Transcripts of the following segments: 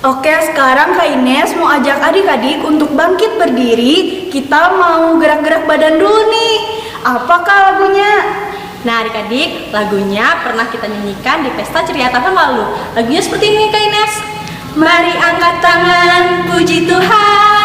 Oke, sekarang Kak Ines mau ajak adik-adik untuk bangkit berdiri. Kita mau gerak-gerak badan dulu nih. Apakah lagunya? Nah adik-adik, lagunya pernah kita nyanyikan di pesta ceria tahun lalu. Lagunya seperti ini Kak Ines. Mari angkat tangan, puji Tuhan.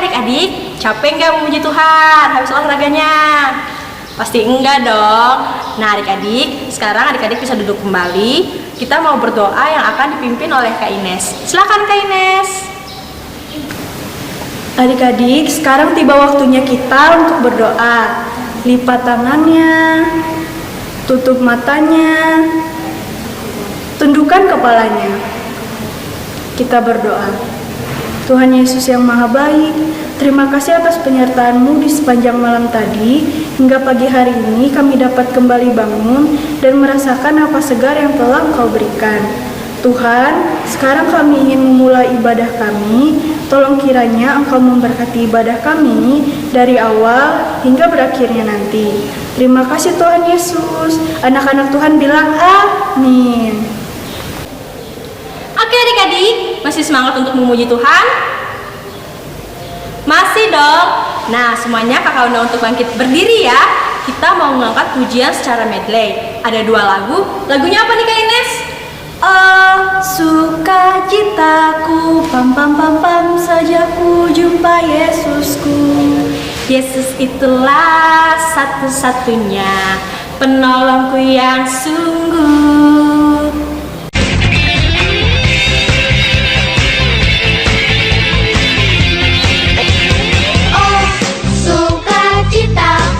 Adik-adik, capek nggak memuji Tuhan habis olahraganya? Pasti enggak dong. Nah adik-adik, sekarang adik-adik bisa duduk kembali. Kita mau berdoa yang akan dipimpin oleh Kak Ines. Silakan Kak Ines. Adik-adik, sekarang tiba waktunya kita untuk berdoa. Lipat tangannya, tutup matanya, tundukkan kepalanya. Kita berdoa. Tuhan Yesus yang Maha Baik, terima kasih atas penyertaan-Mu di sepanjang malam tadi. Hingga pagi hari ini kami dapat kembali bangun dan merasakan apa segar yang telah Engkau berikan. Tuhan, sekarang kami ingin memulai ibadah kami. Tolong kiranya Engkau memberkati ibadah kami dari awal hingga berakhirnya nanti. Terima kasih Tuhan Yesus. Anak-anak Tuhan bilang amin. Oke adik-adik, masih semangat untuk memuji Tuhan? Masih dong. Nah semuanya kakak undang untuk bangkit berdiri ya. Kita mau mengangkat pujian secara medley. Ada 2 lagu. Lagunya apa nih Kak Ines? Oh sukacitaku, pam pam pam pam saja ku jumpa Yesusku. Yesus itulah satu-satunya penolongku yang sungguh. Sukacita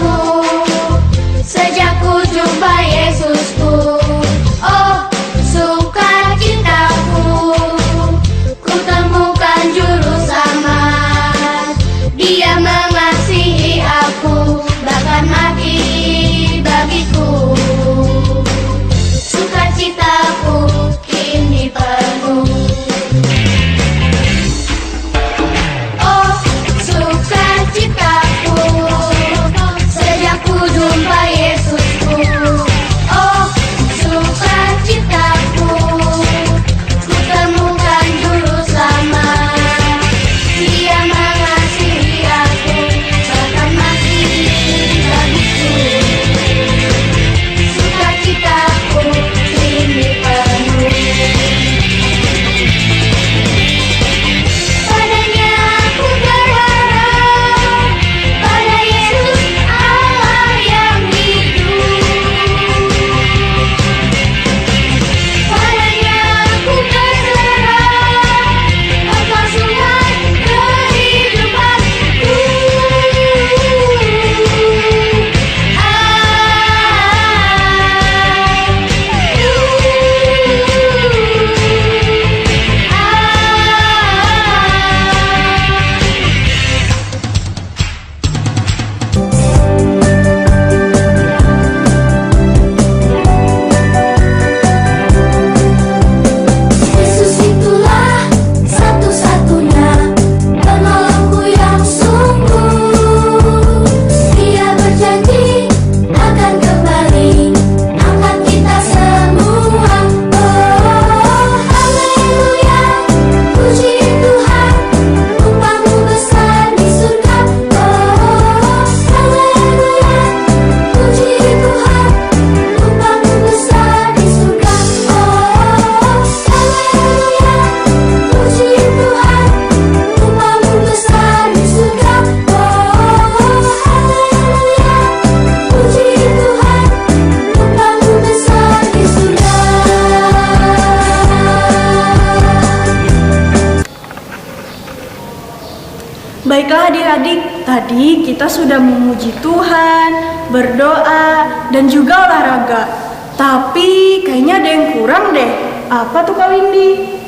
Baiklah adik-adik, tadi kita sudah memuji Tuhan, berdoa, dan juga olahraga. Tapi kayaknya ada yang kurang deh. Apa tuh Kak Windy?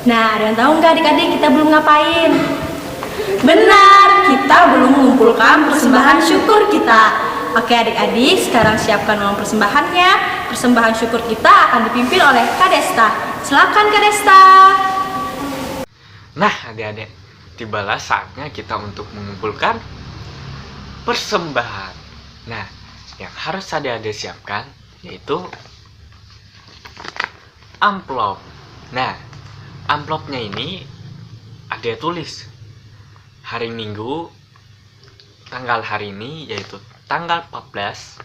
Nah, ada yang tahu nggak adik-adik kita belum ngapain? Benar, kita belum mengumpulkan persembahan syukur kita. Oke adik-adik, sekarang siapkan uang persembahannya. Persembahan syukur kita akan dipimpin oleh Kak Desta. Silakan Kak Desta. Nah adik-adik, tibalah saatnya kita untuk mengumpulkan persembahan. Nah, yang harus adik-adik siapkan yaitu amplop. Nah, amplopnya ini adik tulis hari Minggu, tanggal hari ini yaitu tanggal 14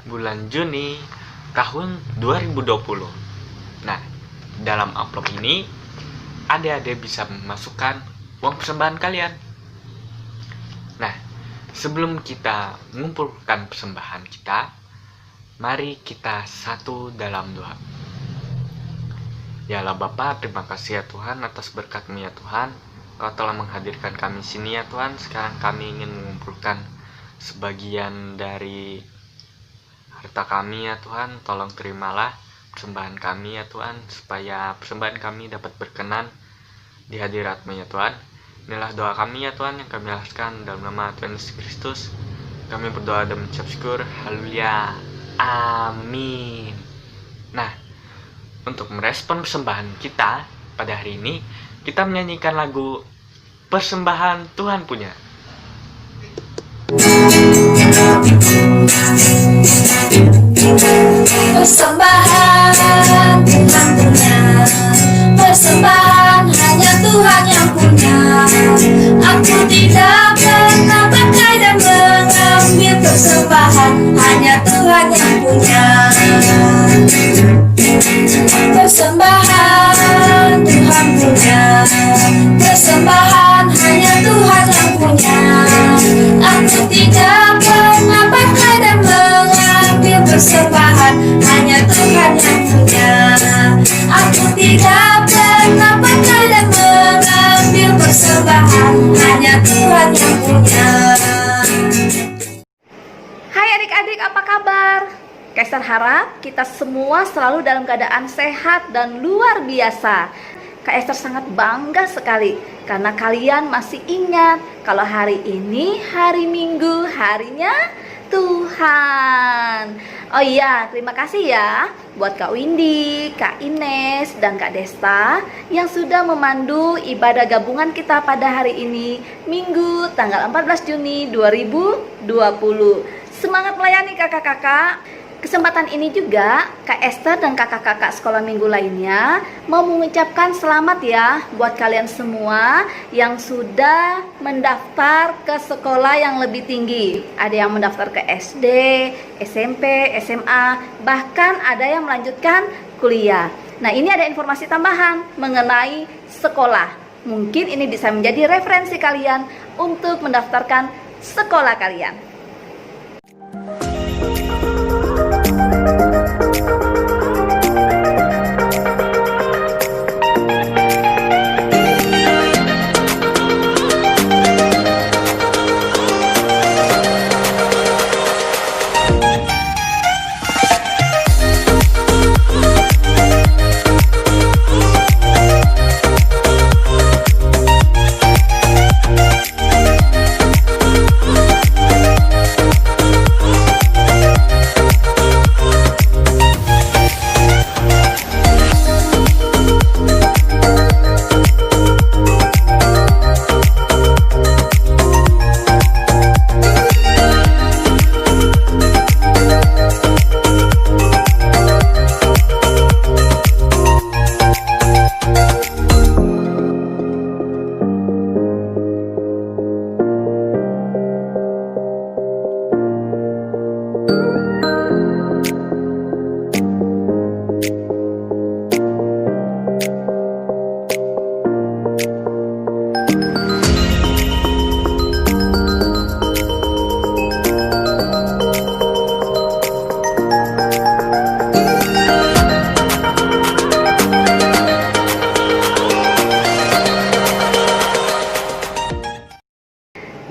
bulan Juni tahun 2020. Nah, dalam amplop ini adik-adik bisa memasukkan uang persembahan kalian. Nah, sebelum kita mengumpulkan persembahan kita, mari kita satu dalam doa. Ya Allah Bapa, terima kasih ya Tuhan atas berkat-Mu ya Tuhan. Kau telah menghadirkan kami sini ya Tuhan. Sekarang kami ingin mengumpulkan sebagian dari harta kami ya Tuhan. Tolong terimalah persembahan kami ya Tuhan, supaya persembahan kami dapat berkenan di hadirat-Mu ya Tuhan. Inilah doa kami ya Tuhan yang kami alaskan dalam nama Tuhan Yesus Kristus. Kami berdoa dan mengucap syukur. Haleluya. Amin. Nah, untuk merespon persembahan kita pada hari ini, kita menyanyikan lagu Persembahan Tuhan Punya. Persembahan Tuhan punya, persembahan hanya Tuhan yang punya. Aku tidak pernah pakai dan mengambil persembahan, hanya Tuhan yang punya. Persembahan Tuhan punya, persembahan hanya Tuhan yang punya. Aku tidak pernah pakai dan mengambil persembahan, hanya Tuhan yang punya. Aku tidak pernah pakai dan mengambil persembahan, hanya Tuhan yang punya. Hai adik-adik, apa kabar? Kak Esther harap kita semua selalu dalam keadaan sehat dan luar biasa. Kak Esther sangat bangga sekali karena kalian masih ingat kalau hari ini hari Minggu, harinya Tuhan. Oh iya, terima kasih ya buat Kak Windy, Kak Ines, dan Kak Desta yang sudah memandu ibadah gabungan kita pada hari ini, Minggu tanggal 14 Juni 2020. Semangat melayani kakak-kakak. Kesempatan ini juga Kak Esther dan kakak-kakak sekolah minggu lainnya mau mengucapkan selamat ya buat kalian semua yang sudah mendaftar ke sekolah yang lebih tinggi. Ada yang mendaftar ke SD, SMP, SMA, bahkan ada yang melanjutkan kuliah. Nah, ini ada informasi tambahan mengenai sekolah. Mungkin ini bisa menjadi referensi kalian untuk mendaftarkan sekolah kalian.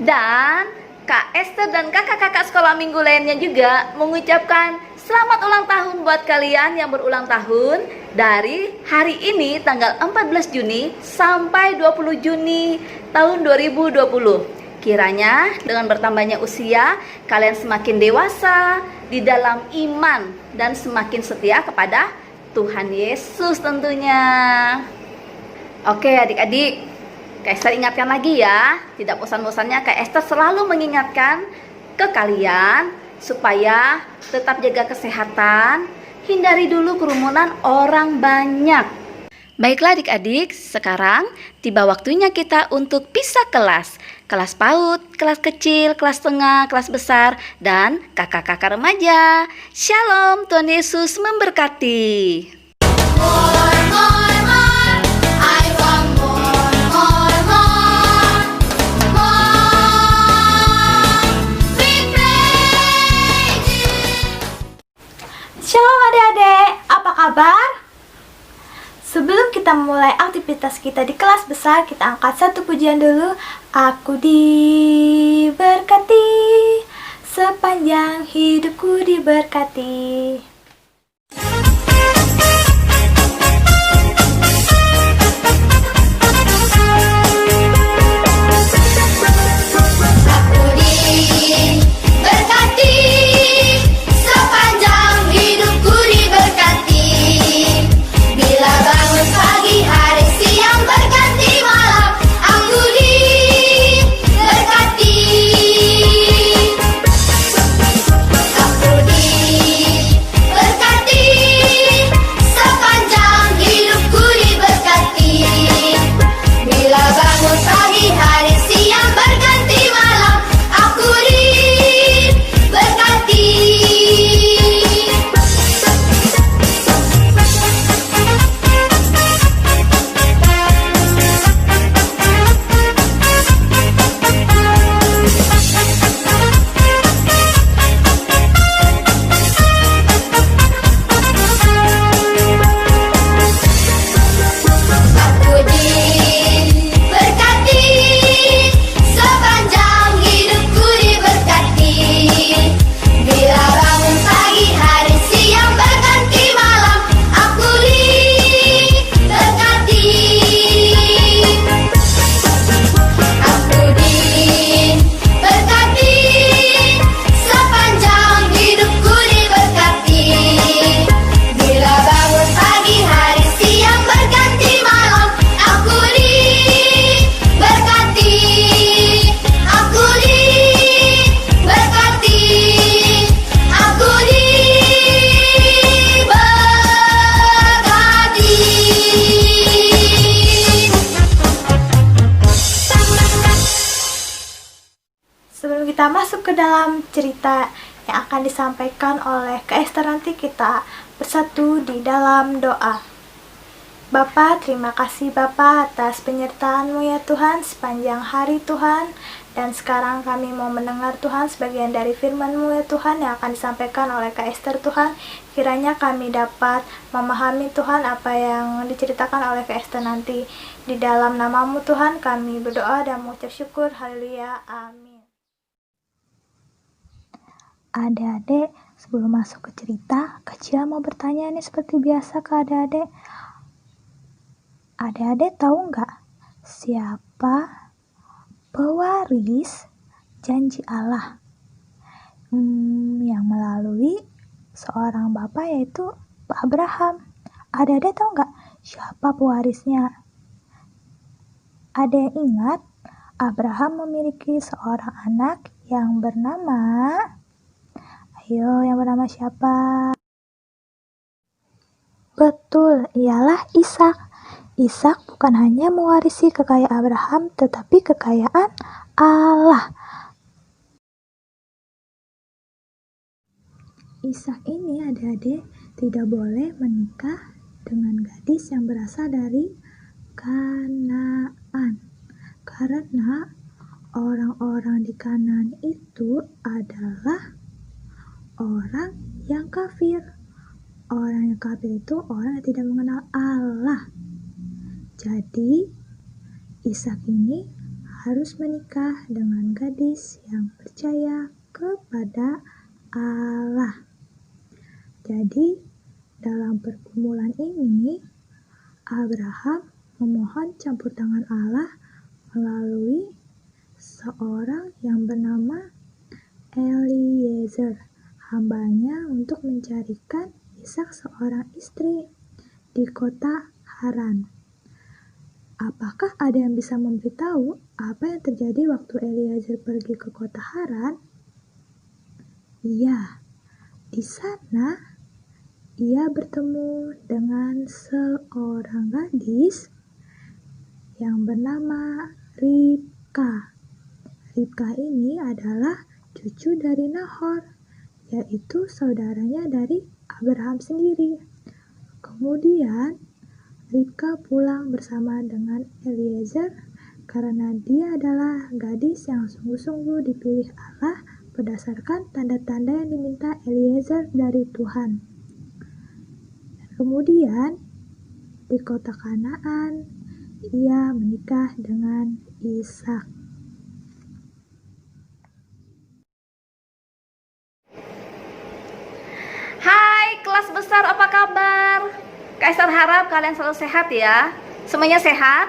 Dan Kak Esther dan kakak-kakak sekolah minggu lainnya juga mengucapkan selamat ulang tahun buat kalian yang berulang tahun dari hari ini tanggal 14 Juni sampai 20 Juni tahun 2020. Kiranya dengan bertambahnya usia, kalian semakin dewasa di dalam iman dan semakin setia kepada Tuhan Yesus tentunya. Oke adik-adik, Kak Esther ingatkan lagi ya, tidak bosan-bosannya Kak Esther selalu mengingatkan ke kalian supaya tetap jaga kesehatan, hindari dulu kerumunan orang banyak. Baiklah adik-adik, sekarang tiba waktunya kita untuk pisah kelas. Kelas PAUD, kelas kecil, kelas tengah, kelas besar, dan kakak-kakak remaja. Shalom, Tuhan Yesus memberkati. More, more, more. I want more, more, more. More. We pray Jesus. Shalom adik-adik, apa kabar? Sebelum kita mulai aktivitas kita di kelas besar, kita angkat satu pujian dulu. Aku diberkati, sepanjang hidupku diberkati. Aku diberkati, sepanjang hidupku diberkati. Bila bangun pagi, hari, siang, berganti malam, aku diberkati. Aku diberkati, sepanjang hidupku diberkati. Bila bangun pagi, hari, siang, berganti malam, aku diberkati. Aku diberkati, sepanjang hidupku diberkati. Bila bangun pagi, hari, siang, berganti malam, aku diberkati. Aku diberkati, sepanjang hidupku diberkati. Bila bangun pagi, hari, siang, berganti malam, aku diberkati. Aku diberkati. Aku diberkati. Sebelum kita masuk ke dalam cerita yang akan disampaikan oleh Kak Esther, nanti kita bersatu di dalam doa. Bapa, terima kasih Bapa atas penyertaan-Mu ya Tuhan sepanjang hari Tuhan. Dan sekarang kami mau mendengar Tuhan sebagian dari firman-Mu ya Tuhan yang akan disampaikan oleh Kak Esther Tuhan. Kiranya kami dapat memahami Tuhan apa yang diceritakan oleh Kak Esther nanti. Di dalam nama-Mu Tuhan kami berdoa dan mengucap syukur. Haleluya. Amin. Adik-adik, sebelum masuk ke cerita, Kak Cia mau bertanya nih seperti biasa ke adik-adik. Adik-adik tahu nggak siapa pewaris janji Allah yang melalui seorang bapak yaitu Pak Abraham? Adik-adik tahu nggak siapa pewarisnya? Ada yang ingat Abraham memiliki seorang anak yang bernama, ayo yang bernama siapa? Betul, ialah Ishak. Ishak bukan hanya mewarisi kekayaan Abraham, tetapi kekayaan Allah. Ishak ini adik-adik tidak boleh menikah dengan gadis yang berasal dari Kanaan. Karena orang-orang di Kanaan itu adalah orang yang kafir. Orang yang kafir itu orang yang tidak mengenal Allah. Jadi, Ishak ini harus menikah dengan gadis yang percaya kepada Allah. Jadi, dalam pergumulan ini, Abraham memohon campur tangan Allah melalui seorang yang bernama Eliezer, hambanya, untuk mencarikan Ishak seorang istri di kota Haran. Apakah ada yang bisa memberitahu apa yang terjadi waktu Eliezer pergi ke kota Haran? Iya, di sana ia bertemu dengan seorang gadis yang bernama Ribka. Ribka ini adalah cucu dari Nahor, yaitu saudaranya dari Abraham sendiri. Kemudian Ribka pulang bersama dengan Eliezer karena dia adalah gadis yang sungguh-sungguh dipilih Allah berdasarkan tanda-tanda yang diminta Eliezer dari Tuhan. Kemudian di kota Kanaan ia menikah dengan Ishak. Hai kelas besar, apa kabar? Kak Esther harap kalian selalu sehat ya. Semuanya sehat?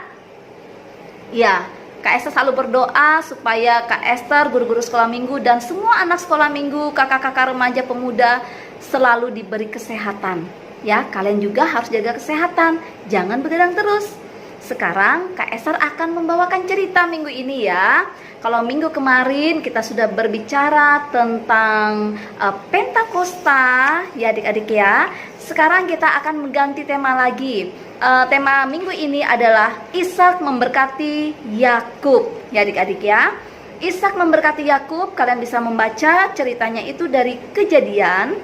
Ya, Kak Esther selalu berdoa supaya Kak Esther, guru-guru sekolah minggu, dan semua anak sekolah minggu, kakak-kakak remaja pemuda selalu diberi kesehatan. Ya, kalian juga harus jaga kesehatan, jangan begadang terus. Sekarang Kak Esther akan membawakan cerita minggu ini ya. Kalau minggu kemarin kita sudah berbicara tentang Pentakosta ya adik-adik ya. Sekarang kita akan mengganti tema lagi. Tema minggu ini adalah Ishak memberkati Yakub ya adik-adik ya. Ishak memberkati Yakub, kalian bisa membaca ceritanya itu dari Kejadian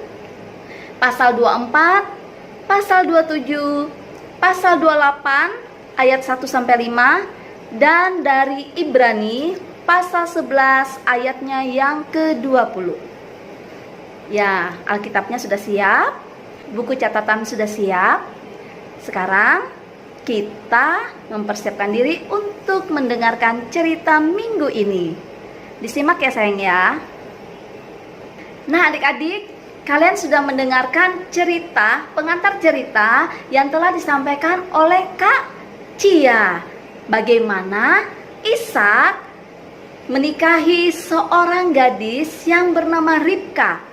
pasal 24, pasal 27, pasal 28 ayat 1 sampai 5, dan dari Ibrani pasal 11 ayatnya yang ke-20. Ya, Alkitabnya sudah siap, buku catatan sudah siap. Sekarang kita mempersiapkan diri untuk mendengarkan cerita minggu ini. Disimak ya sayang ya. Nah adik-adik, kalian sudah mendengarkan cerita, pengantar cerita yang telah disampaikan oleh Kak Cia. Bagaimana Ishak menikahi seorang gadis yang bernama Ribka.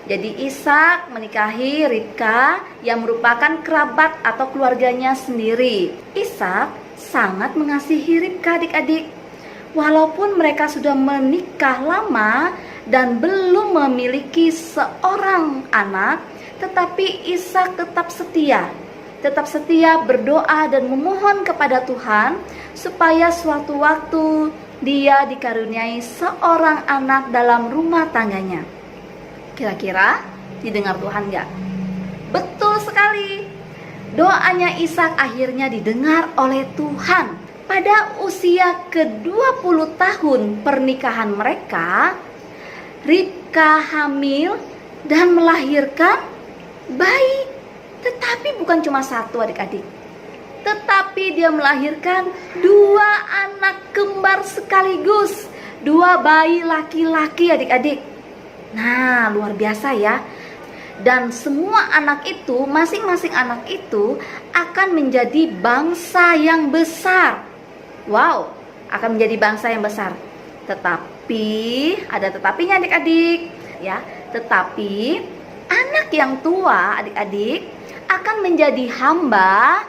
Jadi Ishak menikahi Ribka yang merupakan kerabat atau keluarganya sendiri. Ishak sangat mengasihi Ribka adik-adik. Walaupun mereka sudah menikah lama dan belum memiliki seorang anak, tetapi Ishak tetap setia berdoa dan memohon kepada Tuhan supaya suatu waktu dia dikaruniai seorang anak dalam rumah tangganya. Kira-kira didengar Tuhan gak? Betul sekali. Doanya Ishak akhirnya didengar oleh Tuhan. Pada usia ke-20 tahun pernikahan mereka, Ribka hamil dan melahirkan bayi. Tetapi bukan cuma satu adik-adik, tetapi dia melahirkan 2 anak kembar sekaligus, 2 bayi laki-laki adik-adik. Nah, luar biasa ya. Dan semua anak itu, masing-masing anak itu akan menjadi bangsa yang besar. Wow, akan menjadi bangsa yang besar. Tetapi, ada tetapinya adik-adik ya. Tetapi anak yang tua adik-adik akan menjadi hamba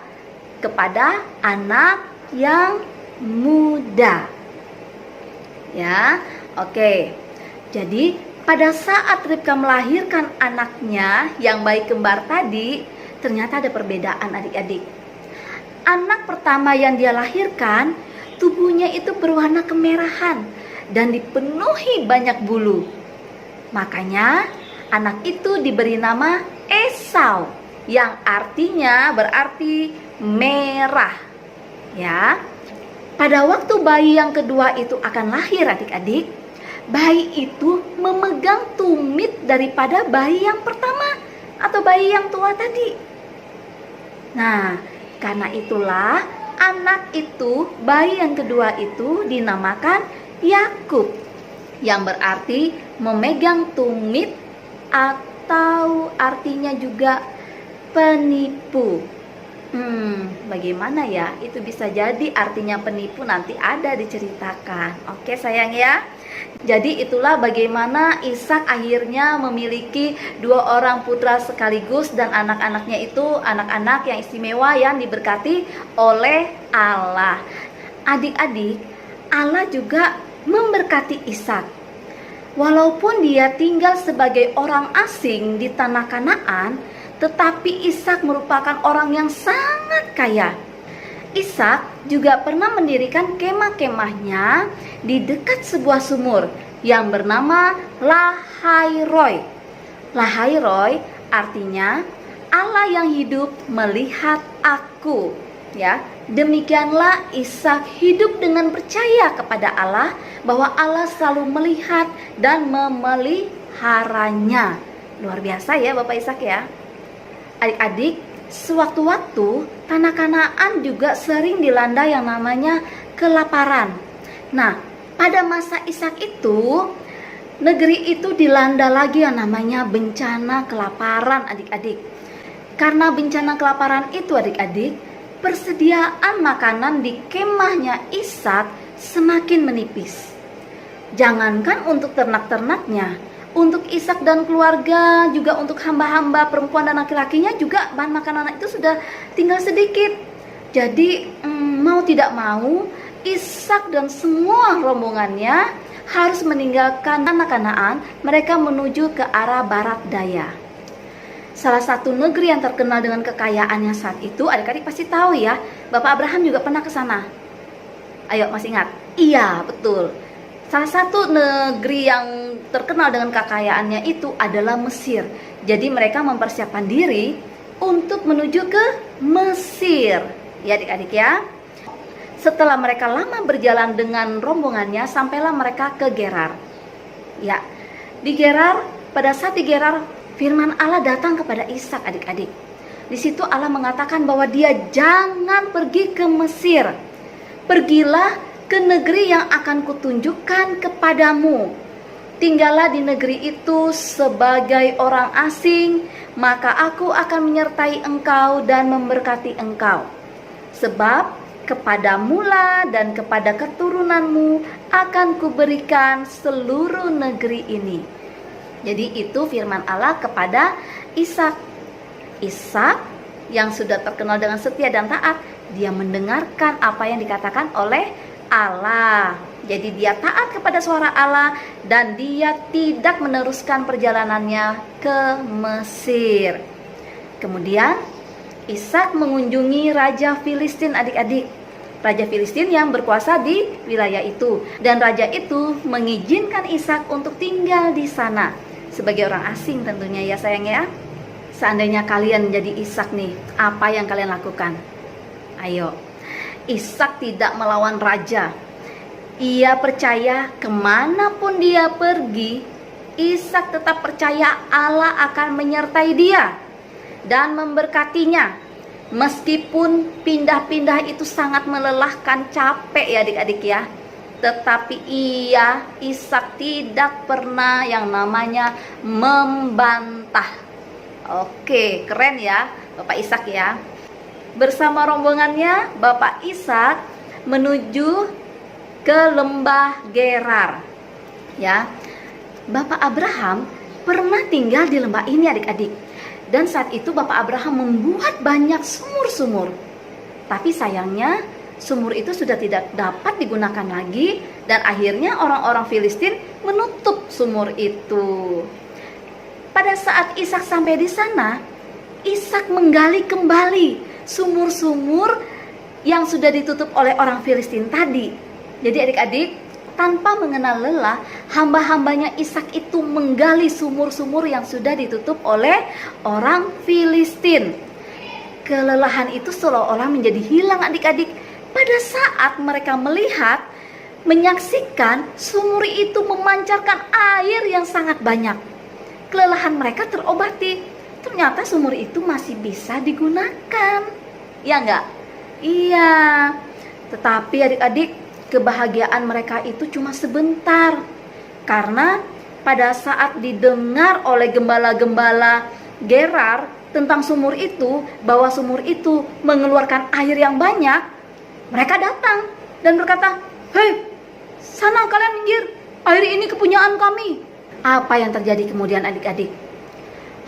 kepada anak yang muda. Ya, oke. Jadi pada saat Ribka melahirkan anaknya yang bayi kembar tadi, ternyata ada perbedaan adik-adik. Anak pertama yang dia lahirkan, tubuhnya itu berwarna kemerahan dan dipenuhi banyak bulu. Makanya anak itu diberi nama Esau, yang artinya berarti merah. Ya. Pada waktu bayi yang kedua itu akan lahir adik-adik, bayi itu memegang tumit daripada bayi yang pertama atau bayi yang tua tadi. Nah, karena itulah bayi yang kedua itu dinamakan Yakub, yang berarti memegang tumit atau artinya juga penipu. Bagaimana ya? Itu bisa jadi artinya penipu, nanti ada diceritakan. Oke sayang ya. Jadi itulah bagaimana Ishak akhirnya memiliki 2 orang putra sekaligus, dan anak-anaknya itu anak-anak yang istimewa yang diberkati oleh Allah. Adik-adik, Allah juga memberkati Ishak. Walaupun dia tinggal sebagai orang asing di tanah Kanaan, tetapi Ishak merupakan orang yang sangat kaya. Ishak juga pernah mendirikan kemah-kemahnya di dekat sebuah sumur yang bernama Lahairoi. Lahairoi artinya Allah yang hidup melihat aku. Ya, demikianlah Ishak hidup dengan percaya kepada Allah bahwa Allah selalu melihat dan memeliharanya. Luar biasa ya Bapak Ishak ya. Adik-adik, sewaktu-waktu tanah Kanaan juga sering dilanda yang namanya kelaparan. Nah, pada masa Ishak itu, negeri itu dilanda lagi yang namanya bencana kelaparan adik-adik. Karena bencana kelaparan itu adik-adik, persediaan makanan di kemahnya Ishak semakin menipis. Jangankan untuk ternak-ternaknya, untuk Ishak dan keluarga, juga untuk hamba-hamba perempuan dan laki-lakinya juga bahan makanan itu sudah tinggal sedikit. Jadi mau tidak mau Ishak dan semua rombongannya harus meninggalkan tanah Kanaan. Mereka menuju ke arah barat daya. Salah satu negeri yang terkenal dengan kekayaannya saat itu, adik-adik pasti tahu ya, Bapak Abraham juga pernah ke sana. Ayo, masih ingat? Iya, betul. Salah satu negeri yang terkenal dengan kekayaannya itu adalah Mesir. Jadi mereka mempersiapkan diri untuk menuju ke Mesir. Ya adik-adik ya. Setelah mereka lama berjalan dengan rombongannya, sampailah mereka ke Gerar. Ya, di Gerar, pada saat di Gerar, firman Allah datang kepada Ishak adik-adik. Di situ Allah mengatakan bahwa dia jangan pergi ke Mesir. Pergilah ke negeri yang akan kutunjukkan kepadamu. Tinggallah di negeri itu sebagai orang asing, maka aku akan menyertai engkau dan memberkati engkau. Sebab kepadamulah dan kepada keturunanmu akan kuberikan seluruh negeri ini. Jadi itu firman Allah kepada Ishak. Ishak yang sudah terkenal dengan setia dan taat, dia mendengarkan apa yang dikatakan oleh Allah. Jadi dia taat kepada suara Allah dan dia tidak meneruskan perjalanannya ke Mesir. Kemudian Ishak mengunjungi Raja Filistin adik-adik. Raja Filistin yang berkuasa di wilayah itu. Dan raja itu mengizinkan Ishak untuk tinggal di sana. Sebagai orang asing tentunya ya sayang ya. Seandainya kalian jadi Ishak nih, apa yang kalian lakukan? Ayo. Ishak tidak melawan raja. Ia percaya kemanapun dia pergi, Ishak tetap percaya Allah akan menyertai dia dan memberkatinya. Meskipun pindah-pindah itu sangat melelahkan, capek ya adik-adik ya, tetapi Ishak tidak pernah yang namanya membantah. Oke, keren ya Bapak Ishak ya. Bersama rombongannya, Bapak Ishak menuju ke lembah Gerar. Ya, Bapak Abraham pernah tinggal di lembah ini adik-adik. Dan saat itu Bapak Abraham membuat banyak sumur-sumur. Tapi sayangnya sumur itu sudah tidak dapat digunakan lagi. Dan akhirnya orang-orang Filistin menutup sumur itu. Pada saat Ishak sampai di sana, Ishak menggali kembali sumur-sumur yang sudah ditutup oleh orang Filistin tadi. Jadi adik-adik, tanpa mengenal lelah, hamba-hambanya Ishak itu menggali sumur-sumur yang sudah ditutup oleh orang Filistin. Kelelahan itu seolah-olah menjadi hilang adik-adik pada saat mereka melihat, menyaksikan sumur itu memancarkan air yang sangat banyak. Kelelahan mereka terobati. Ternyata sumur itu masih bisa digunakan. Ya enggak? Iya, tetapi adik-adik, kebahagiaan mereka itu cuma sebentar. Karena pada saat didengar oleh gembala-gembala Gerar tentang sumur itu, bahwa sumur itu mengeluarkan air yang banyak, mereka datang dan berkata, "Hei, sana kalian minggir, air ini kepunyaan kami." Apa yang terjadi kemudian adik-adik?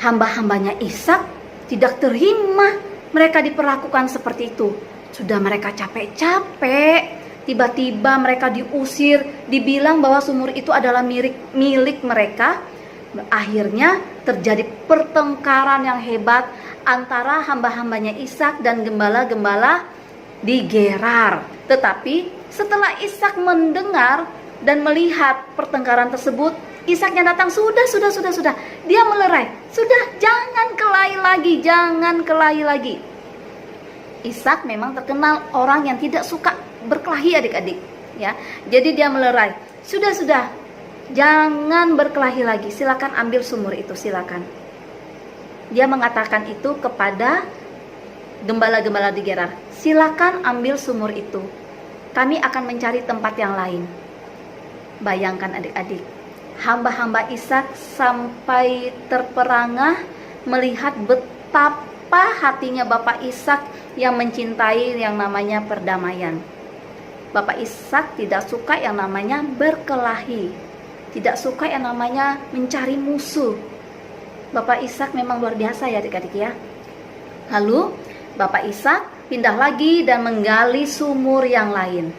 Hamba-hambanya Ishak tidak terima mereka diperlakukan seperti itu. Sudah mereka capek-capek, tiba-tiba mereka diusir, dibilang bahwa sumur itu adalah milik mereka. Akhirnya terjadi pertengkaran yang hebat antara hamba-hambanya Ishak dan gembala-gembala di Gerar. Tetapi setelah Ishak mendengar dan melihat pertengkaran tersebut, Ishaknya datang, sudah. Dia melerai, sudah, jangan kelahi lagi. Ishak memang terkenal orang yang tidak suka berkelahi adik-adik, ya. Jadi dia melerai, sudah, jangan berkelahi lagi, silakan ambil sumur itu, silakan. Dia mengatakan itu kepada gembala-gembala di Gerar, silakan ambil sumur itu, kami akan mencari tempat yang lain. Bayangkan adik-adik, hamba-hamba Ishak sampai terperangah melihat betapa hatinya Bapak Ishak yang mencintai yang namanya perdamaian. Bapak Ishak tidak suka yang namanya berkelahi, tidak suka yang namanya mencari musuh. Bapak Ishak memang luar biasa ya adik-adik ya. Lalu Bapak Ishak pindah lagi dan menggali sumur yang lain.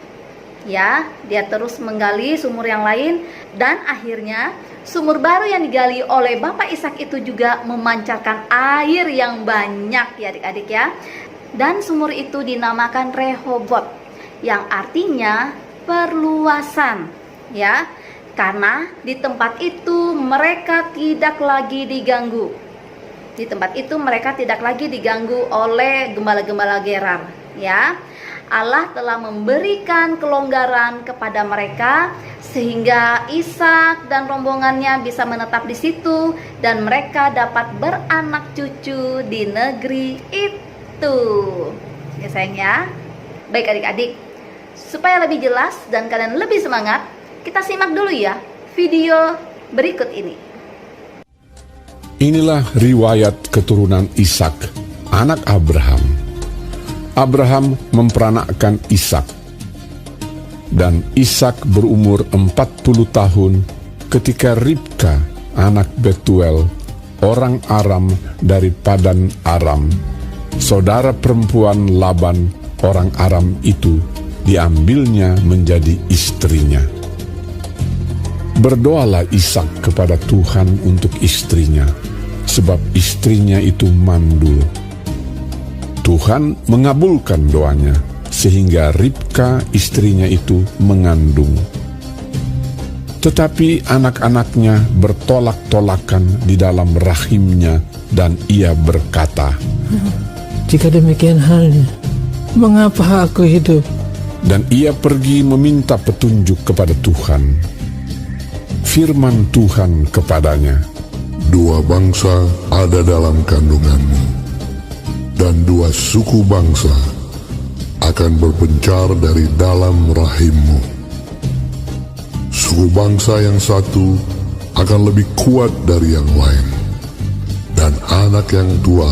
Ya, dia terus menggali sumur yang lain dan akhirnya sumur baru yang digali oleh Bapak Ishak itu juga memancarkan air yang banyak ya adik-adik ya. Dan sumur itu dinamakan Rehobot, yang artinya perluasan, ya. Karena di tempat itu mereka tidak lagi diganggu. Di tempat itu mereka tidak lagi diganggu oleh gembala-gembala Gerar, ya. Allah telah memberikan kelonggaran kepada mereka sehingga Ishak dan rombongannya bisa menetap di situ dan mereka dapat beranak cucu di negeri itu. Ya sayang ya. Baik adik-adik, supaya lebih jelas dan kalian lebih semangat, kita simak dulu ya video berikut ini. Inilah riwayat keturunan Ishak, anak Abraham. Abraham memperanakkan Ishak, dan Ishak berumur 40 tahun ketika Ribka, anak Betuel, orang Aram dari Padan Aram, saudara perempuan Laban, orang Aram itu, diambilnya menjadi istrinya. Berdoalah Ishak kepada Tuhan untuk istrinya, sebab istrinya itu mandul. Tuhan mengabulkan doanya, sehingga Ribka istrinya itu mengandung. Tetapi anak-anaknya bertolak-tolakan di dalam rahimnya, dan ia berkata, "Jika demikian halnya, mengapa aku hidup?" Dan ia pergi meminta petunjuk kepada Tuhan. Firman Tuhan kepadanya, "Dua bangsa ada dalam kandunganmu, dan dua suku bangsa akan berpencar dari dalam rahimmu. Suku bangsa yang satu akan lebih kuat dari yang lain, dan anak yang tua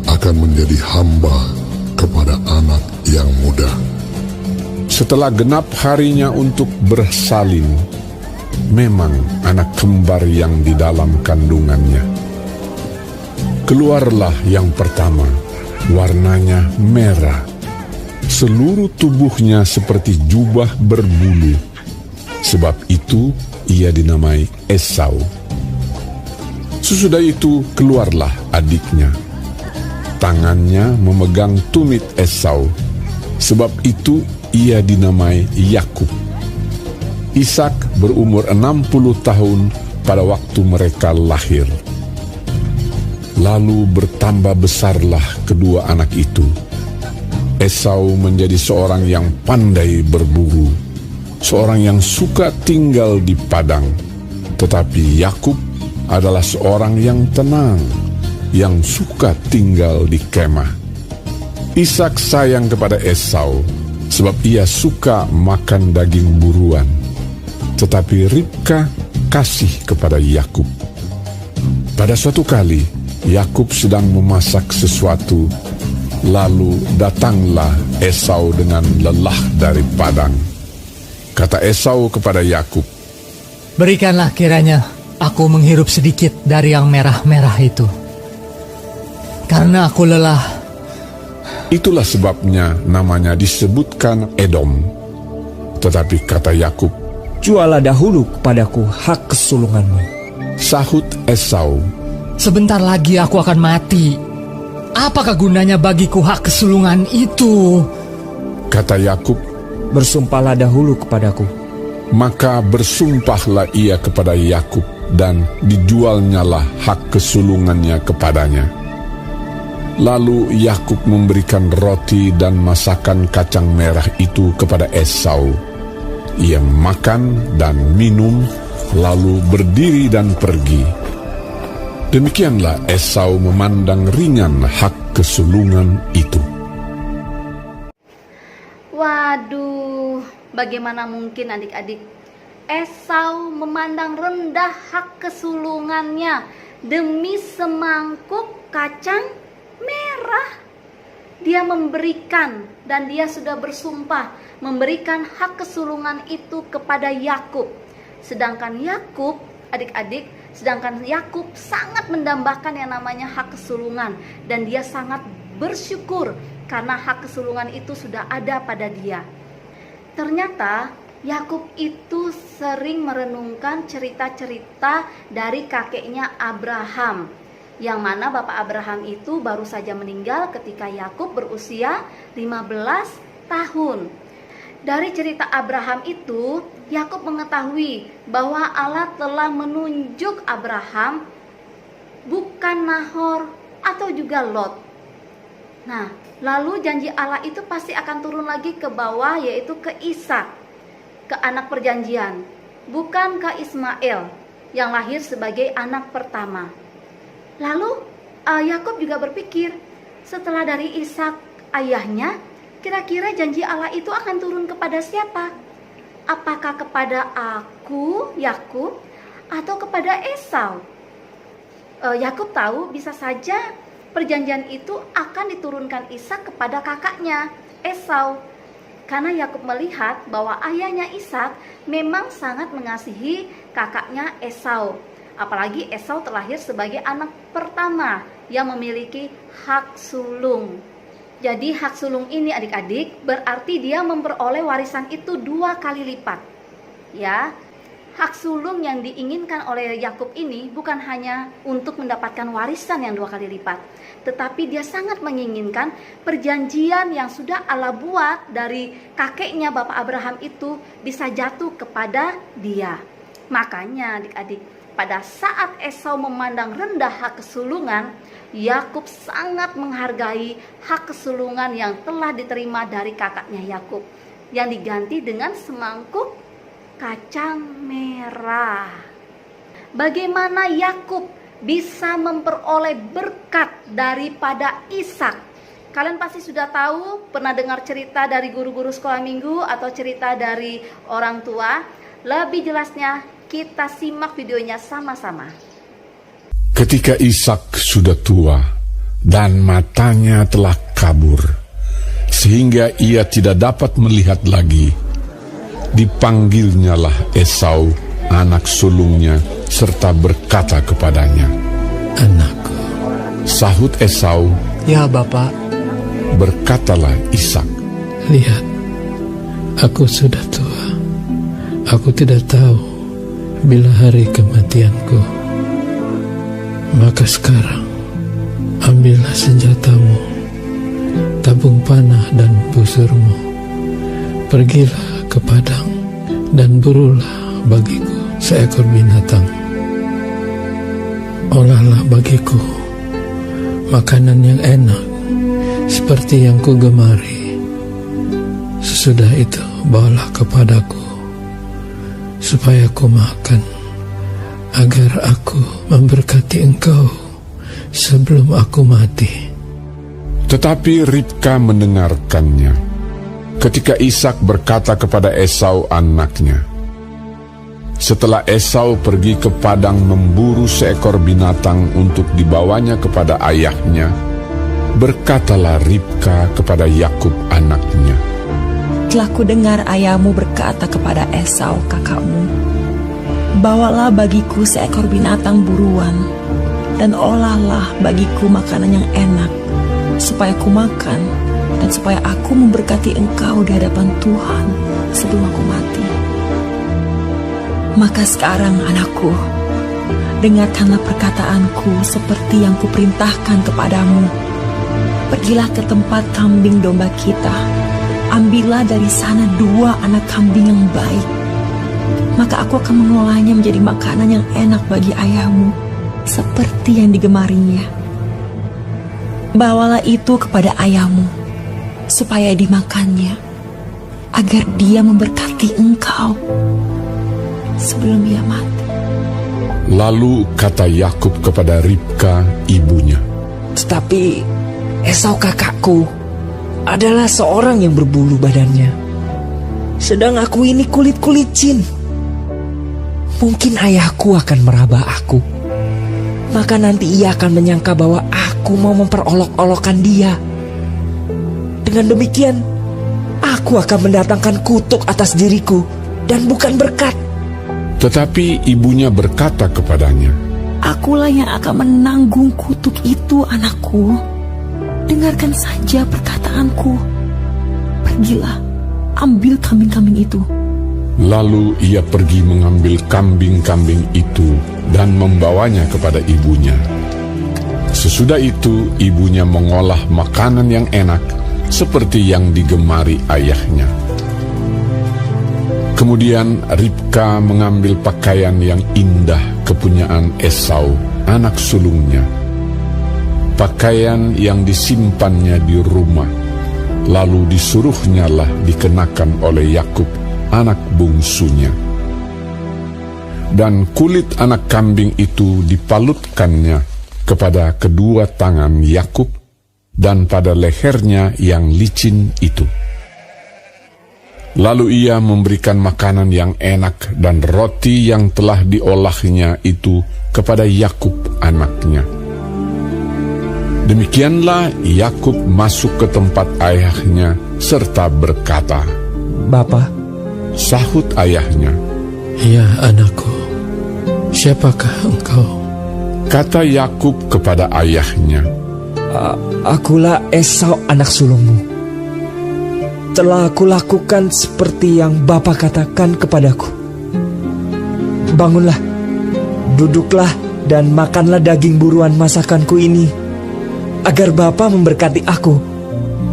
akan menjadi hamba kepada anak yang muda." Setelah genap harinya untuk bersalin, memang anak kembar yang di dalam kandungannya. Keluarlah yang pertama, warnanya merah, seluruh tubuhnya seperti jubah berbulu. Sebab itu ia dinamai Esau. Sesudah itu keluarlah adiknya, tangannya memegang tumit Esau. Sebab itu ia dinamai Yakub. Ishak berumur 60 tahun pada waktu mereka lahir. Lalu bertambah besarlah kedua anak itu. Esau menjadi seorang yang pandai berburu, seorang yang suka tinggal di padang. Tetapi Yakub adalah seorang yang tenang, yang suka tinggal di kemah. Ishak sayang kepada Esau sebab ia suka makan daging buruan, tetapi Ribka kasih kepada Yakub. Pada suatu kali, Yakub sedang memasak sesuatu, lalu datanglah Esau dengan lelah dari padang. Kata Esau kepada Yakub, Berikanlah kiranya aku menghirup sedikit dari yang merah-merah itu, karena aku lelah. Itulah sebabnya namanya disebutkan Edom. Tetapi kata Yakub, Jualah dahulu kepadaku hak kesulunganmu. Sahut Esau, Sebentar lagi aku akan mati. Apakah gunanya bagiku hak kesulungan itu? Kata Yakub, Bersumpahlah dahulu kepadaku. maka bersumpahlah ia kepada Yakub, dan dijualnyalah hak kesulungannya kepadanya. Lalu Yakub memberikan roti dan masakan kacang merah itu kepada Esau. Ia makan dan minum, lalu berdiri dan pergi. Demikianlah Esau memandang ringan hak kesulungan itu. Waduh, bagaimana mungkin adik-adik? Esau memandang rendah hak kesulungannya demi semangkuk kacang merah. Dia memberikan, dan dia sudah bersumpah memberikan hak kesulungan itu kepada Yakub. Sedangkan Yakub, adik-adik, Yakub sangat mendambakan yang namanya hak kesulungan, dan dia sangat bersyukur karena hak kesulungan itu sudah ada pada dia. Ternyata Yakub itu sering merenungkan cerita-cerita dari kakeknya Abraham, yang mana Bapak Abraham itu baru saja meninggal ketika Yakub berusia 15 tahun. Dari cerita Abraham itu, Yakub mengetahui bahwa Allah telah menunjuk Abraham, bukan Nahor atau juga Lot. Nah, lalu janji Allah itu pasti akan turun lagi ke bawah, yaitu ke Ishak, ke anak perjanjian, bukan ke Ismail yang lahir sebagai anak pertama. Lalu Yakub juga berpikir, setelah dari Ishak ayahnya, kira-kira janji Allah itu akan turun kepada siapa? Apakah kepada aku, Yakub, atau kepada Esau? Yakub tahu bisa saja perjanjian itu akan diturunkan Ishak kepada kakaknya, Esau. Karena Yakub melihat bahwa ayahnya Ishak memang sangat mengasihi kakaknya Esau. Apalagi Esau terlahir sebagai anak pertama yang memiliki hak sulung. Jadi hak sulung ini adik-adik berarti dia memperoleh warisan itu 2 kali lipat. Ya, hak sulung yang diinginkan oleh Yakub ini bukan hanya untuk mendapatkan warisan yang 2 kali lipat, tetapi dia sangat menginginkan perjanjian yang sudah Allah buat dari kakeknya Bapak Abraham itu bisa jatuh kepada dia. Makanya adik-adik, pada saat Esau memandang rendah hak kesulungan, Yakub sangat menghargai hak kesulungan yang telah diterima dari kakaknya Yakub, yang diganti dengan semangkuk kacang merah. Bagaimana Yakub bisa memperoleh berkat daripada Ishak? Kalian pasti sudah tahu, pernah dengar cerita dari guru-guru sekolah minggu atau cerita dari orang tua. Lebih jelasnya kita simak videonya sama-sama. Ketika Ishak sudah tua dan matanya telah kabur, sehingga ia tidak dapat melihat lagi, dipanggilnyalah Esau, anak sulungnya, serta berkata kepadanya, Anakku. Sahut Esau, Ya Bapak. Berkatalah Ishak, Lihat, aku sudah tua. Aku tidak tahu bila hari kematianku. Maka sekarang ambillah senjatamu, tabung panah dan busurmu. Pergilah ke padang dan burulah bagiku seekor binatang. Olahlah bagiku makanan yang enak seperti yang kugemari. Sesudah itu bawalah kepadaku supaya ku makan, agar aku memberkati engkau sebelum aku mati. Tetapi Ribka mendengarkannya ketika Ishak berkata kepada Esau anaknya. Setelah Esau pergi ke padang memburu seekor binatang untuk dibawanya kepada ayahnya, berkatalah Ribka kepada Yakub anaknya, "Telah kudengar ayahmu berkata kepada Esau kakakmu, bawalah bagiku seekor binatang buruan, dan olahlah bagiku makanan yang enak, supaya ku makan, dan supaya aku memberkati engkau di hadapan Tuhan sebelum aku mati. Maka sekarang anakku, dengarkanlah perkataanku seperti yang kuperintahkan kepadamu. Pergilah ke tempat kambing domba kita, ambillah dari sana 2 anak kambing yang baik. Maka aku akan mengolahnya menjadi makanan yang enak bagi ayahmu, seperti yang digemarinya. Bawalah itu kepada ayahmu, supaya dimakannya, agar dia memberkati engkau sebelum ia mati." Lalu kata Yakub kepada Ribka ibunya, Tetapi Esau kakakku adalah seorang yang berbulu badannya, sedang aku ini kulit licin. Mungkin ayahku akan meraba aku, maka nanti ia akan menyangka bahwa aku mau memperolok-olokkan dia. Dengan demikian, aku akan mendatangkan kutuk atas diriku dan bukan berkat. Tetapi ibunya berkata kepadanya, "Akulah yang akan menanggung kutuk itu, anakku. Dengarkan saja perkataanku. Pergilah, ambil kambing-kambing itu." Lalu ia pergi mengambil kambing-kambing itu dan membawanya kepada ibunya. Sesudah itu ibunya mengolah makanan yang enak seperti yang digemari ayahnya. Kemudian Ribka mengambil pakaian yang indah kepunyaan Esau, anak sulungnya, pakaian yang disimpannya di rumah, lalu disuruhnyalah dikenakan oleh Yakub, anak bungsunya. Dan kulit anak kambing itu dipalutkannya kepada kedua tangan Yakub dan pada lehernya yang licin itu. Lalu ia memberikan makanan yang enak dan roti yang telah diolahnya itu kepada Yakub anaknya. Demikianlah Yakub masuk ke tempat ayahnya serta berkata, "Bapa." Sahut ayahnya, "Ya anakku, siapakah engkau?" Kata Yakub kepada ayahnya, "Akulah Esau anak sulungmu. Telah aku lakukan seperti yang Bapa katakan kepadaku. Bangunlah, duduklah dan makanlah daging buruan masakanku ini, agar Bapa memberkati aku."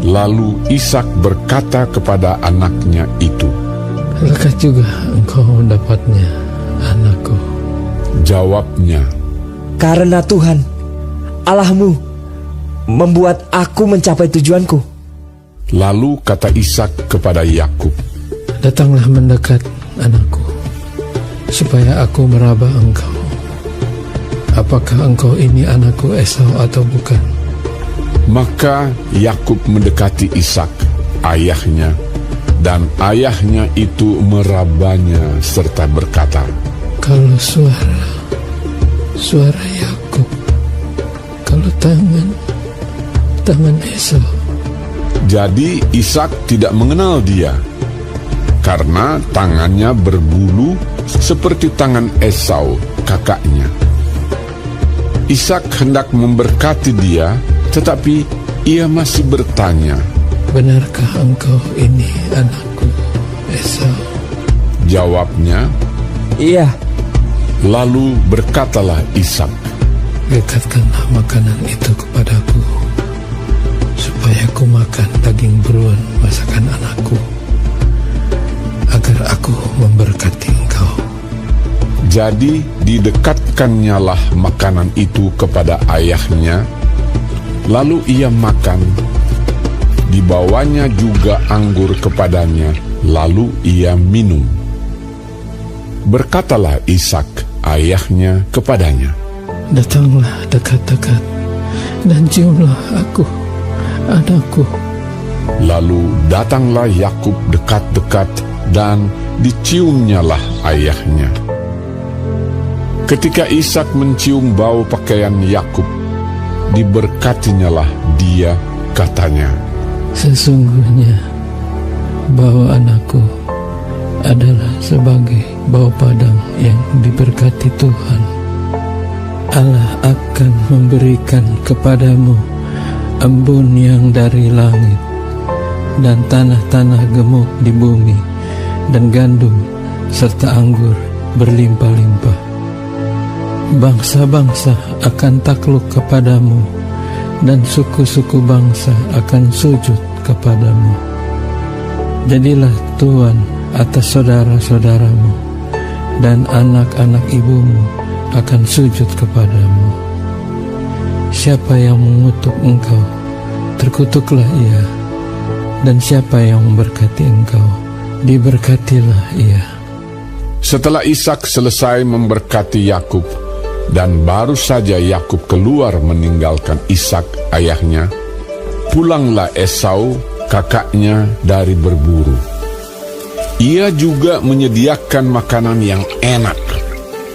Lalu Ishak berkata kepada anaknya itu, "Lekat juga engkau mendapatnya, anakku?" Jawabnya, "Karena Tuhan, Allahmu, membuat aku mencapai tujuanku." Lalu kata Ishak kepada Yakub, "Datanglah mendekat, anakku, supaya aku meraba engkau. Apakah engkau ini anakku Esau atau bukan?" Maka Yakub mendekati Ishak, ayahnya, dan ayahnya itu merabanya serta berkata, "Kalau suara Yakub, kalau tangan Esau." Jadi Ishak tidak mengenal dia, karena tangannya berbulu seperti tangan Esau kakaknya. Ishak hendak memberkati dia, tetapi ia masih bertanya, "Benarkah engkau ini anakku Esau?" Jawabnya, "Iya." Lalu berkatalah Ishak, "Dekatkanlah makanan itu kepadaku, supaya aku makan daging buruan masakan anakku, agar aku memberkati engkau." Jadi didekatkannyalah makanan itu kepada ayahnya, lalu ia makan. Dibawanya juga anggur kepadanya, lalu ia minum. Berkatalah Ishak ayahnya kepadanya, "Datanglah dekat-dekat dan ciumlah aku, anakku. Lalu datanglah Yakub dekat-dekat dan diciumnyalah ayahnya. Ketika Ishak mencium bau pakaian Yakub, diberkatinyalah dia, katanya, Sesungguhnya bau anakku adalah sebagai bau padang yang diberkati Tuhan. Allah akan memberikan kepadamu embun yang dari langit, dan tanah-tanah gemuk di bumi, dan gandum serta anggur berlimpah-limpah. Bangsa-bangsa akan takluk kepadamu, dan suku-suku bangsa akan sujud kepadamu. Jadilah tuan atas saudara-saudaramu, dan anak-anak ibumu akan sujud kepadamu. Siapa yang mengutuk engkau, terkutuklah ia, dan siapa yang memberkati engkau, diberkatilah ia. Setelah Ishak selesai memberkati Yakub, dan baru saja Yakub keluar meninggalkan Ishak ayahnya, pulanglah Esau kakaknya dari berburu. Ia juga menyediakan makanan yang enak,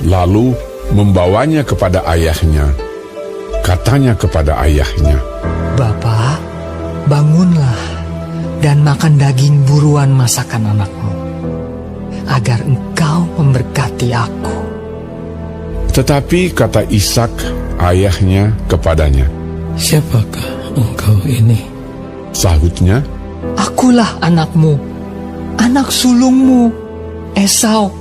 lalu membawanya kepada ayahnya. Katanya kepada ayahnya, Bapa, bangunlah dan makan daging buruan masakan anakmu, agar engkau memberkati aku. Tetapi kata Ishak ayahnya kepadanya, Siapakah engkau ini? Sahutnya, Akulah anakmu, anak sulungmu, Esau.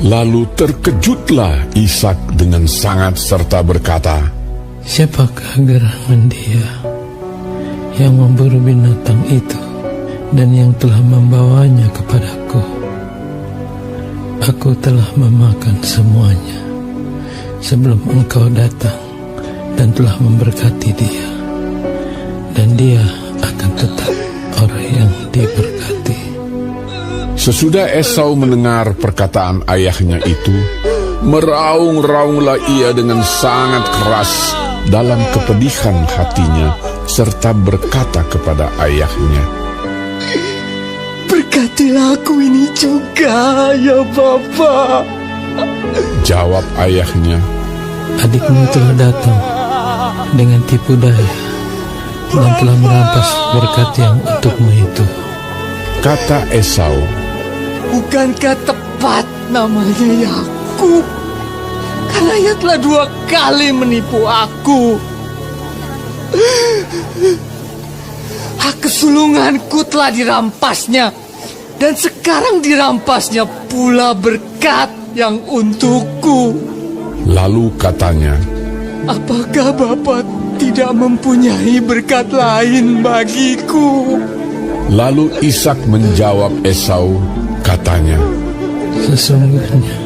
Lalu terkejutlah Ishak dengan sangat serta berkata, Siapakah gerangan dia yang memburu binatang itu dan yang telah membawanya kepadaku? Aku telah memakan semuanya sebelum engkau datang dan telah memberkati dia, dan dia akan tetap orang yang diberkati. Sesudah Esau mendengar perkataan ayahnya itu, meraung-raunglah ia dengan sangat keras dalam kepedihan hatinya, serta berkata kepada ayahnya, Berkatilah aku ini juga, ya Bapa. Jawab ayahnya, Adikmu telah datang dengan tipu daya dan telah merampas berkat yang untukmu itu. Kata Esau, Bukankah tepat namanya Yakub? Karena ia telah 2 kali menipu aku. Hak kesulunganku telah dirampasnya, dan sekarang dirampasnya pula berkat yang untukku. Lalu katanya, Apakah Bapa tidak mempunyai berkat lain bagiku? Lalu Ishak menjawab Esau, katanya, Sesungguhnya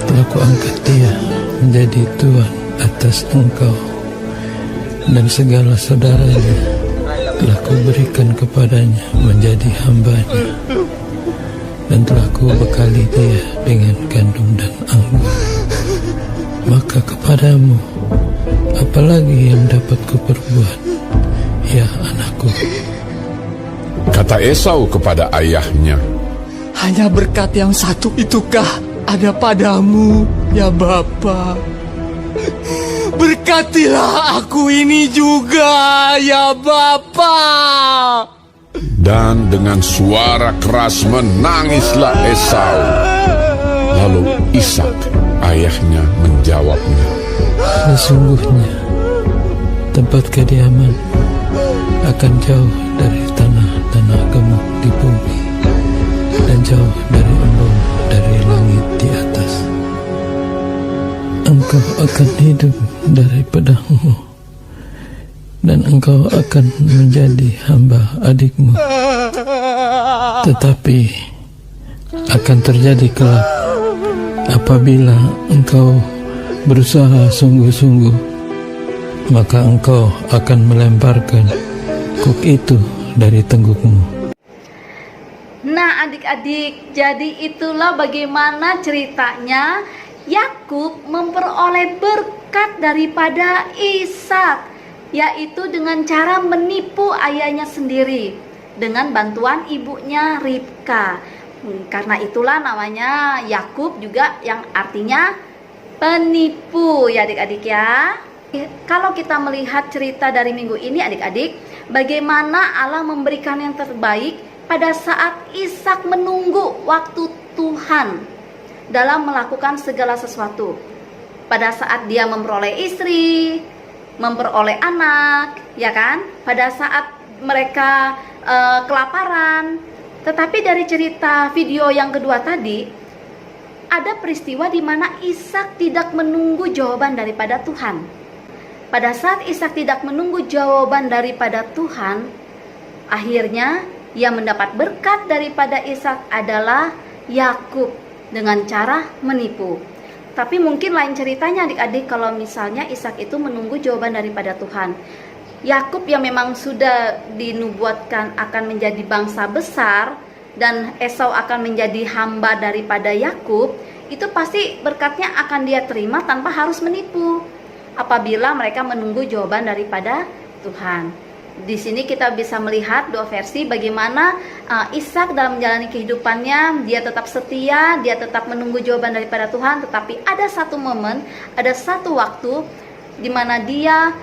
telah kuangkat dia menjadi tuan atas engkau, dan segala saudaranya telah kuberikan kepadanya menjadi hambanya, dan telah kubekali dia dengan gandum dan anggur. Maka kepadamu apalagi yang dapat kuperbuat, ya anakku? Kata Esau kepada ayahnya, Hanya berkat yang satu itukah ada padamu, ya Bapa? Berkatilah aku ini juga, ya Bapa. dan dengan suara keras menangislah Esau. Lalu Ishak ayahnya menjawabnya, Sesungguhnya tempat kediaman akan jauh dari tanah-tanah gemuk di bumi, dan jauh dari embun dari langit di atas. Engkau akan hidup dari pedangmu, dan engkau akan menjadi hamba adikmu. Tetapi akan terjadi kelak apabila engkau berusaha sungguh-sungguh, maka engkau akan melemparkan kuk itu dari tenggukmu. Nah adik-adik, jadi itulah bagaimana ceritanya Yakub memperoleh berkat daripada Ishak. yaitu dengan cara menipu ayahnya sendiri dengan bantuan ibunya Ribka. Karena itulah namanya Yakub juga yang artinya penipu ya adik-adik ya. Kalau kita melihat cerita dari minggu ini adik-adik, bagaimana Allah memberikan yang terbaik pada saat Ishak menunggu waktu Tuhan dalam melakukan segala sesuatu. Pada saat dia memperoleh istri, memperoleh anak, ya kan? Pada saat mereka kelaparan. Tetapi dari cerita video yang kedua tadi, ada peristiwa di mana Ishak tidak menunggu jawaban daripada Tuhan. Pada saat Ishak tidak menunggu jawaban daripada Tuhan, akhirnya yang mendapat berkat daripada Ishak adalah Yakub dengan cara menipu. Tapi mungkin lain ceritanya adik-adik kalau misalnya Ishak itu menunggu jawaban daripada Tuhan. Yakub yang memang sudah dinubuatkan akan menjadi bangsa besar dan Esau akan menjadi hamba daripada Yakub, itu pasti berkatnya akan dia terima tanpa harus menipu apabila mereka menunggu jawaban daripada Tuhan. Di sini kita bisa melihat dua versi bagaimana Ishak dalam menjalani kehidupannya, dia tetap setia, dia tetap menunggu jawaban daripada Tuhan, tetapi ada satu momen, ada satu waktu di mana dia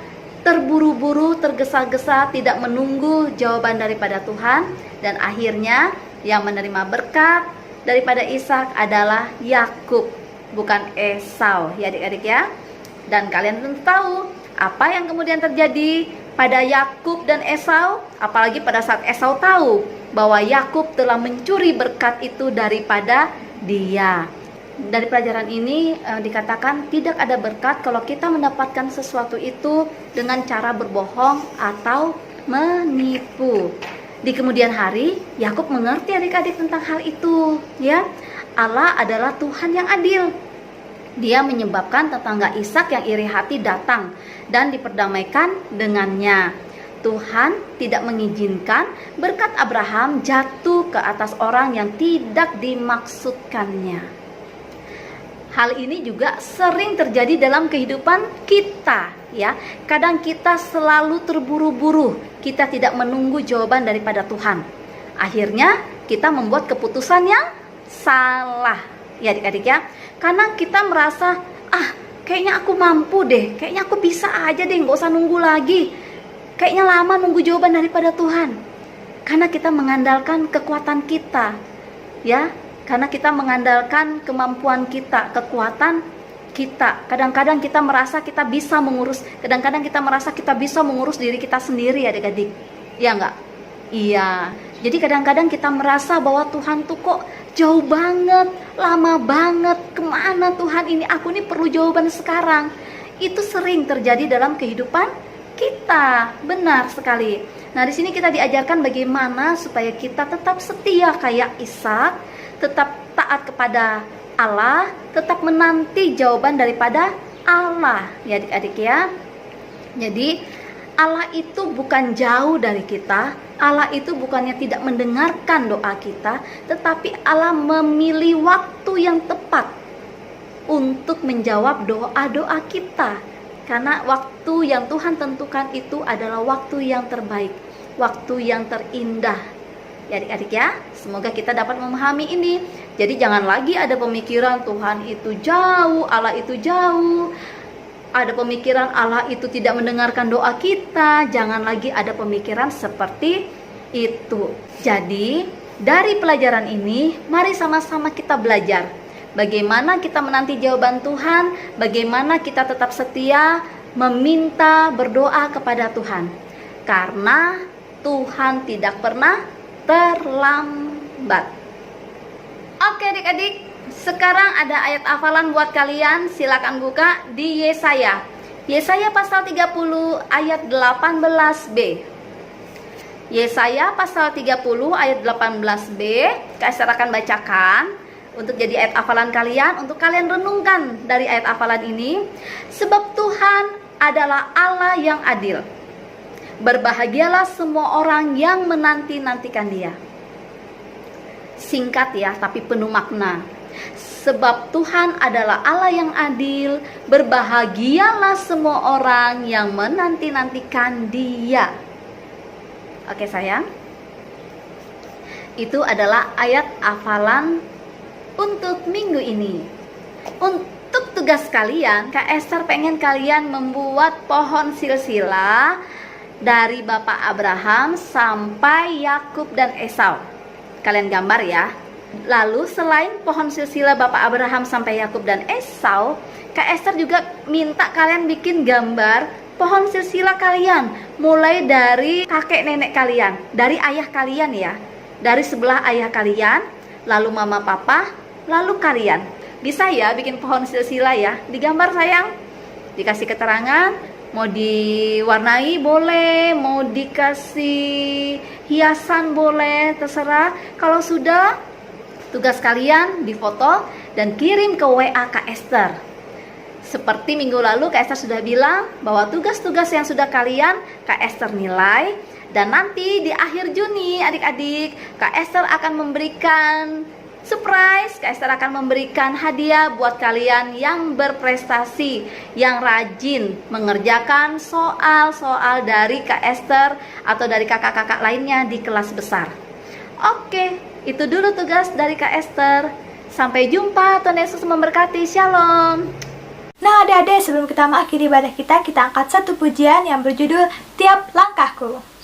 terburu-buru, tergesa-gesa, tidak menunggu jawaban daripada Tuhan, dan akhirnya yang menerima berkat daripada Ishak adalah Yakub, bukan Esau ya adik-adik ya. Dan kalian tentu tahu apa yang kemudian terjadi pada Yakub dan Esau, apalagi pada saat Esau tahu bahwa Yakub telah mencuri berkat itu daripada dia. Dari pelajaran ini dikatakan tidak ada berkat kalau kita mendapatkan sesuatu itu dengan cara berbohong atau menipu. Di kemudian hari Yakub mengerti adik-adik tentang hal itu ya. Allah adalah Tuhan yang adil. Dia menyebabkan tetangga Ishak yang iri hati datang dan diperdamaikan dengannya. Tuhan tidak mengizinkan berkat Abraham jatuh ke atas orang yang tidak dimaksudkannya. Hal ini juga sering terjadi dalam kehidupan kita ya. Kadang kita selalu terburu-buru, kita tidak menunggu jawaban daripada Tuhan. Akhirnya kita membuat keputusan yang salah ya adik-adik ya. Karena kita merasa kayaknya aku mampu deh, kayaknya aku bisa aja deh, gak usah nunggu lagi. Kayaknya lama nunggu jawaban daripada Tuhan. Karena kita mengandalkan kekuatan kita ya. Karena kita mengandalkan kemampuan kita, kekuatan kita. Kadang-kadang kita merasa kita bisa mengurus, kadang-kadang kita merasa kita bisa mengurus diri kita sendiri adik-adik. Iya enggak? Iya. Jadi kadang-kadang kita merasa bahwa Tuhan tuh kok jauh banget, lama banget. Kemana Tuhan ini? Aku ini perlu jawaban sekarang. Itu sering terjadi dalam kehidupan kita. Benar sekali. Nah, di sini kita diajarkan bagaimana supaya kita tetap setia kayak Ishak, tetap taat kepada Allah, tetap menanti jawaban daripada Allah ya adik-adik ya. Jadi Allah itu bukan jauh dari kita, Allah itu bukannya tidak mendengarkan doa kita, tetapi Allah memilih waktu yang tepat untuk menjawab doa-doa kita. Karena waktu yang Tuhan tentukan itu adalah waktu yang terbaik, waktu yang terindah. Ya adik-adik ya, semoga kita dapat memahami ini. Jadi jangan lagi ada pemikiran Tuhan itu jauh, Allah itu jauh. Ada pemikiran Allah itu tidak mendengarkan doa kita. Jangan lagi ada pemikiran seperti itu. Jadi dari pelajaran ini, mari sama-sama kita belajar bagaimana kita menanti jawaban Tuhan, bagaimana kita tetap setia meminta, berdoa kepada Tuhan. Karena Tuhan tidak pernah terlambat. Oke adik-adik, sekarang ada ayat hafalan buat kalian. Silakan buka di Yesaya. Yesaya pasal 30 ayat 18b. Yesaya pasal 30 ayat 18b. Saya akan bacakan untuk jadi ayat hafalan kalian, untuk kalian renungkan dari ayat hafalan ini. Sebab Tuhan adalah Allah yang adil. Berbahagialah semua orang yang menanti-nantikan Dia. Singkat ya, tapi penuh makna. sebab Tuhan adalah Allah yang adil. Berbahagialah semua orang yang menanti-nantikan Dia. Oke sayang, itu adalah ayat hafalan untuk minggu ini. Untuk tugas kalian, Kak Esther pengen kalian membuat pohon silsilah dari Bapak Abraham sampai Yakub dan Esau. Kalian gambar ya. Lalu selain pohon silsilah Bapak Abraham sampai Yakub dan Esau, Kak Esther juga minta kalian bikin gambar pohon silsilah kalian, mulai dari kakek nenek kalian, dari ayah kalian ya, dari sebelah ayah kalian, lalu mama papa, lalu kalian. Bisa ya bikin pohon silsilah ya, digambar sayang, dikasih keterangan, mau diwarnai boleh, mau dikasih hiasan boleh, terserah. Kalau sudah, tugas kalian difoto dan kirim ke WA Kak Esther. Seperti minggu lalu Kak Esther sudah bilang bahwa tugas-tugas yang sudah kalian Kak Esther nilai, dan nanti di akhir Juni adik-adik Kak Esther akan memberikan surprise. Kak Esther akan memberikan hadiah buat kalian yang berprestasi, yang rajin mengerjakan soal-soal dari Kak Esther atau dari kakak-kakak lainnya di kelas besar. Oke, itu dulu tugas dari Kak Esther. Sampai jumpa, Tuhan Yesus memberkati. Shalom. Nah adik-adik, sebelum kita mengakhiri ibadah kita angkat satu pujian yang berjudul Tiap Langkahku.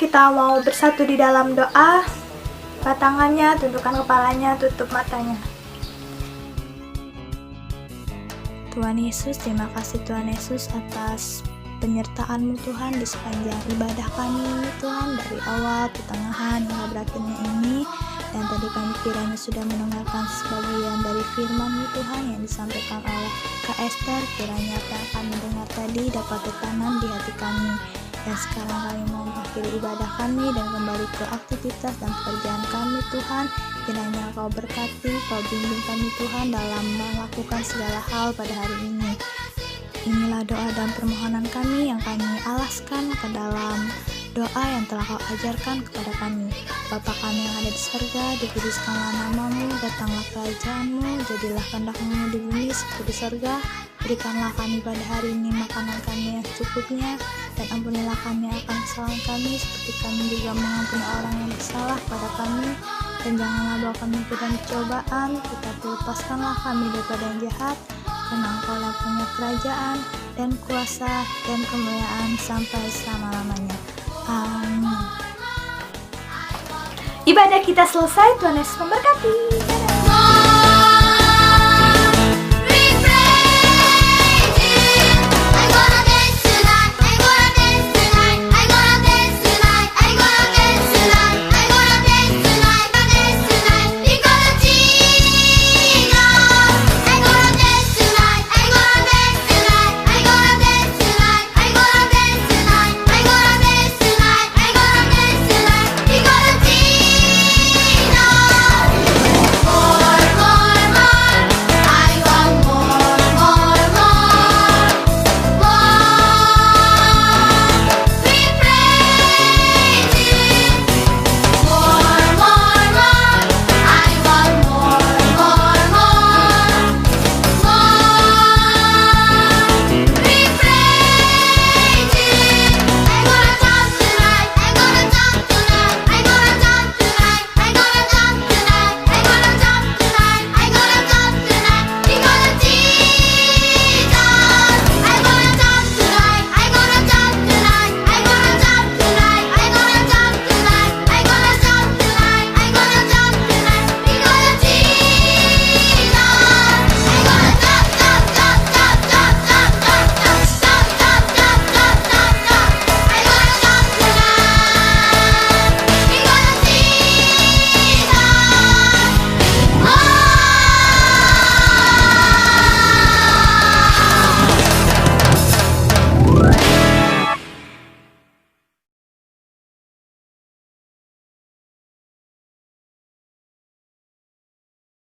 Kita mau bersatu di dalam doa. Angkat tangannya, tundukkan kepalanya, tutup matanya. Tuhan Yesus, terima kasih Tuhan Yesus atas penyertaan-Mu Tuhan di sepanjang ibadah kami Tuhan, dari awal, pertengahan, hingga berakhirnya ini. Dan tadi kami kiranya sudah mendengarkan sebagian dari firman-Mu Tuhan yang disampaikan oleh Kak Esther. Kiranya apa yang kami dengar tadi dapat bertanam di hati kami. Dan sekarang kami mau mengakhiri ibadah kami dan kembali ke aktivitas dan pekerjaan kami Tuhan. Kiranya Kau berkati, Kau bimbing kami Tuhan dalam melakukan segala hal pada hari ini. Inilah doa dan permohonan kami yang kami alaskan ke dalam doa yang telah Kau ajarkan kepada kami. Bapa kami yang ada di surga, dikuduskanlah namamu, datanglah kerajaan-Mu, jadilah kehendak-Mu di bumi seperti di surga. Berikanlah kami pada hari ini makanan kami yang secukupnya, dan ampunilah kami akan kesalahan kami, seperti kami juga mengampuni orang yang bersalah pada kami. Dan janganlah bawa kami ke dalam cobaan, tetapi lepaskanlah kami daripada yang jahat, karena Engkau-lah punya kerajaan, dan kuasa, dan kemuliaan sampai selama-lamanya. Amin. Ibadah kita selesai, Tuhan Yesus memberkati.